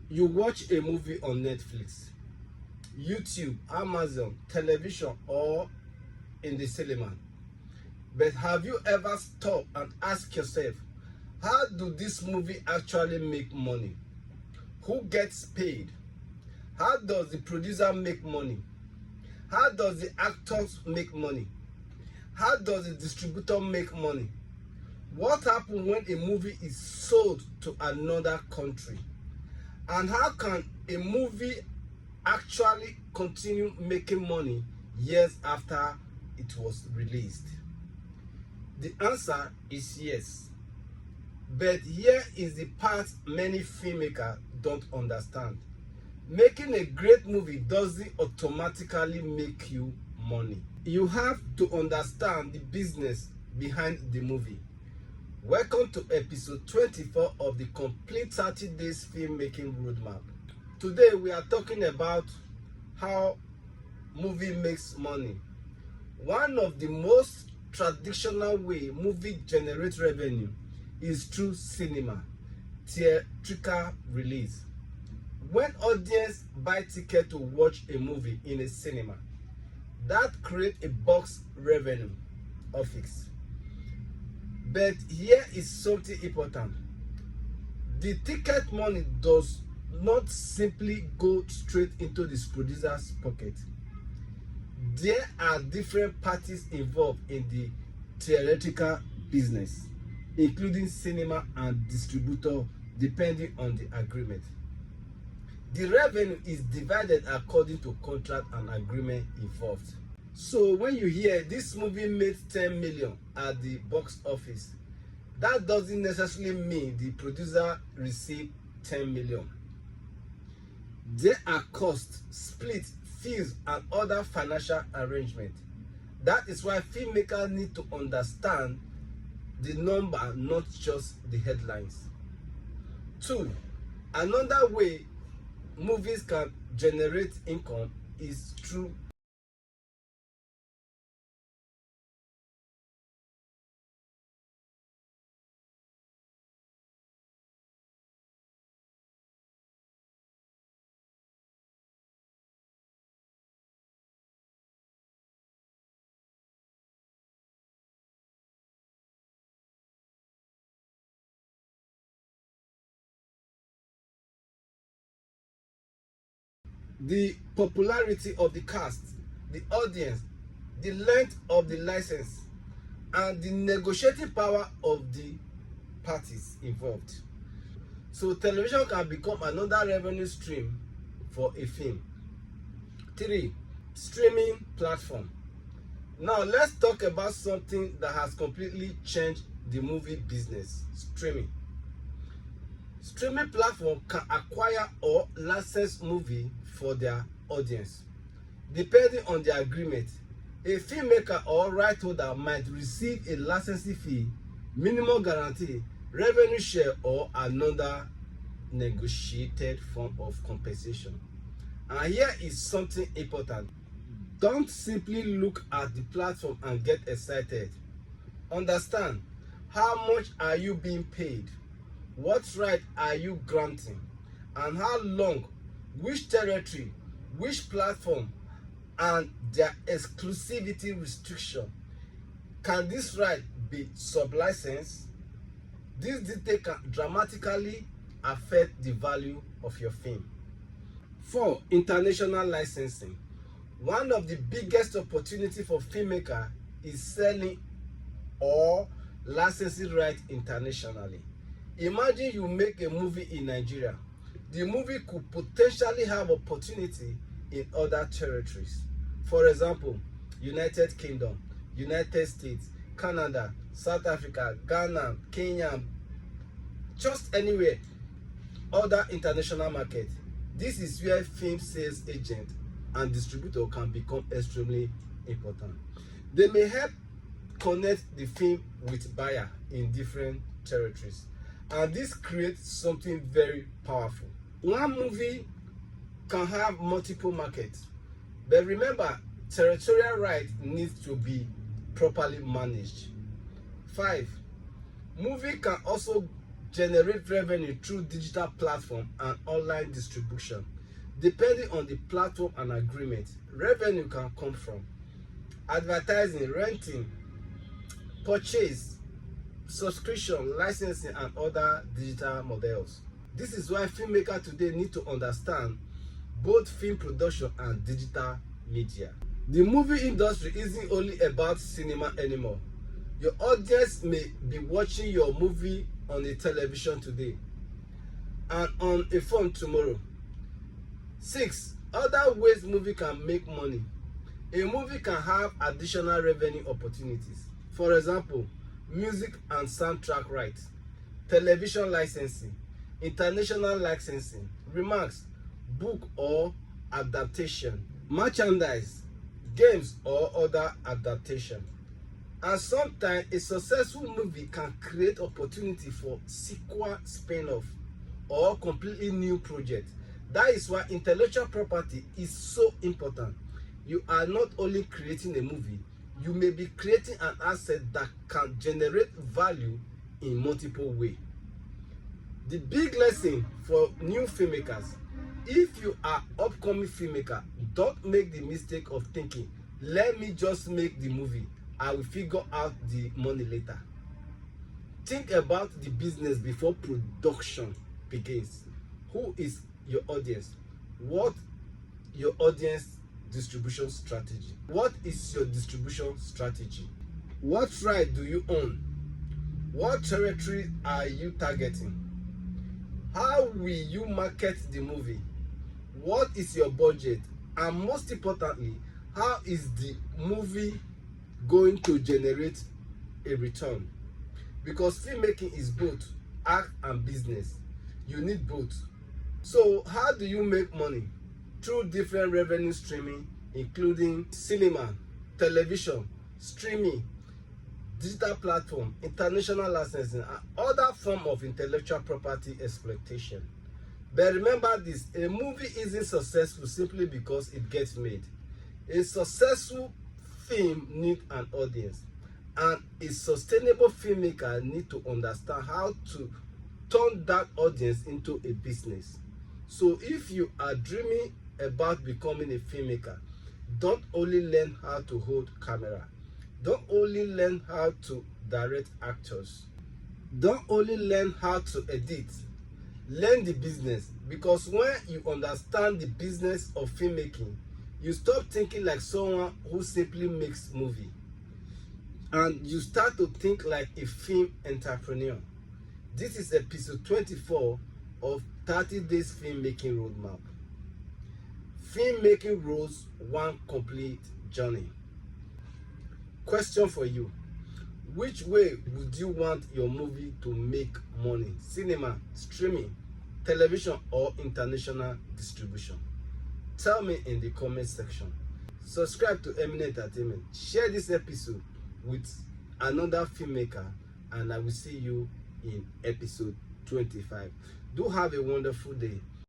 You watch a movie on Netflix, YouTube, Amazon, television, or in the cinema. But have you ever stopped and asked yourself, how do this movie actually make money? Who gets paid? How does the producer make money? How does the actors make money? How does the distributor make money? What happens when a movie is sold to another country? And how can a movie actually continue making money years after it was released? The answer is yes. But here is the part many filmmakers don't understand. Making a great movie doesn't automatically make you money. You have to understand the business behind the movie. Welcome to episode 24 of the complete 30 days filmmaking roadmap. Today we are talking about how movie makes money. One of the most traditional way movie generate revenue is through cinema, theatrical release. When audience buy ticket to watch a movie in a cinema, that create a box revenue office. But here is something important. The ticket money does not simply go straight into the producer's pocket. There are different parties involved in the theatrical business, including cinema and distributor, depending on the agreement. The revenue is divided according to contract and agreement involved. So when you hear this movie made 10 million at the box office, that doesn't necessarily mean the producer received 10 million. There are costs, split, fees, and other financial arrangements. That is why filmmakers need to understand the number, not just the headlines. 2. Another way movies can generate income is through the popularity of the cast, the audience, the length of the license, and the negotiating power of the parties involved. So television can become another revenue stream for a film. 3. Streaming platform. Now let's talk about something that has completely changed the movie business: streaming. Streaming platform can acquire or license movie for their audience. Depending on the agreement, a filmmaker or right holder might receive a licensing fee, minimum guarantee, revenue share, or another negotiated form of compensation. And here is something important. Don't simply look at the platform and get excited. Understand, how much are you being paid? What right are you granting? And how long, which territory, which platform, and their exclusivity restriction. Can this right be sub-licensed? This detail can dramatically affect the value of your film. 4. International licensing. One of the biggest opportunities for filmmakers is selling or licensing rights internationally. Imagine you make a movie in Nigeria. The movie could potentially have opportunity in other territories. For example, United Kingdom, United States, Canada, South Africa, Ghana, Kenya, just anywhere, other international market. This is where film sales agent and distributor can become extremely important. They may help connect the film with buyer in different territories, and this creates something very powerful. One movie can have multiple markets, but remember, territorial rights needs to be properly managed. 5. Movie can also generate revenue through digital platform and online distribution. Depending on the platform and agreement, revenue can come from advertising, renting, purchase, subscription, licensing, and other digital models. This is why filmmakers today need to understand both film production and digital media. The movie industry isn't only about cinema anymore. Your audience may be watching your movie on a television today and on a phone tomorrow. 6. Other ways movie can make money. A movie can have additional revenue opportunities. For example, music and soundtrack rights, television licensing, international licensing, remakes, book or adaptation, merchandise, games or other adaptation. And sometimes a successful movie can create opportunity for sequel, spin-off, or completely new project. That is why intellectual property is so important. You are not only creating a movie, you may be creating an asset that can generate value in multiple ways. The big lesson for new filmmakers: if you are upcoming filmmaker, don't make the mistake of thinking, let me just make the movie, I will figure out the money later. Think about the business before production begins. Who is your audience? What your audience distribution strategy? What is your distribution strategy? What right do you own? What territory are you targeting? How will you market the movie? What is your budget? And most importantly, how is the movie going to generate a return? Because filmmaking is both art and business. You need both. So how do you make money? Through different revenue streaming, including cinema, television, streaming, digital platform, international licensing, and other form of intellectual property exploitation. But remember this: a movie isn't successful simply because it gets made. A successful film needs an audience, and a sustainable filmmaker needs to understand how to turn that audience into a business. So if you are dreaming about becoming a filmmaker, don't only learn how to hold camera, don't only learn how to direct actors, don't only learn how to edit, learn the business. Because when you understand the business of filmmaking, you stop thinking like someone who simply makes movie, and you start to think like a film entrepreneur. This is episode 24 of 30 Days Filmmaking Roadmap. Filmmaking Roads One Complete Journey. Question for you: which way would you want your movie to make money? Cinema, streaming, television, or international distribution? Tell me in the comment section. Subscribe to Eminent Entertainment. Share this episode with another filmmaker, and I will see you in episode 25. Do have a wonderful day.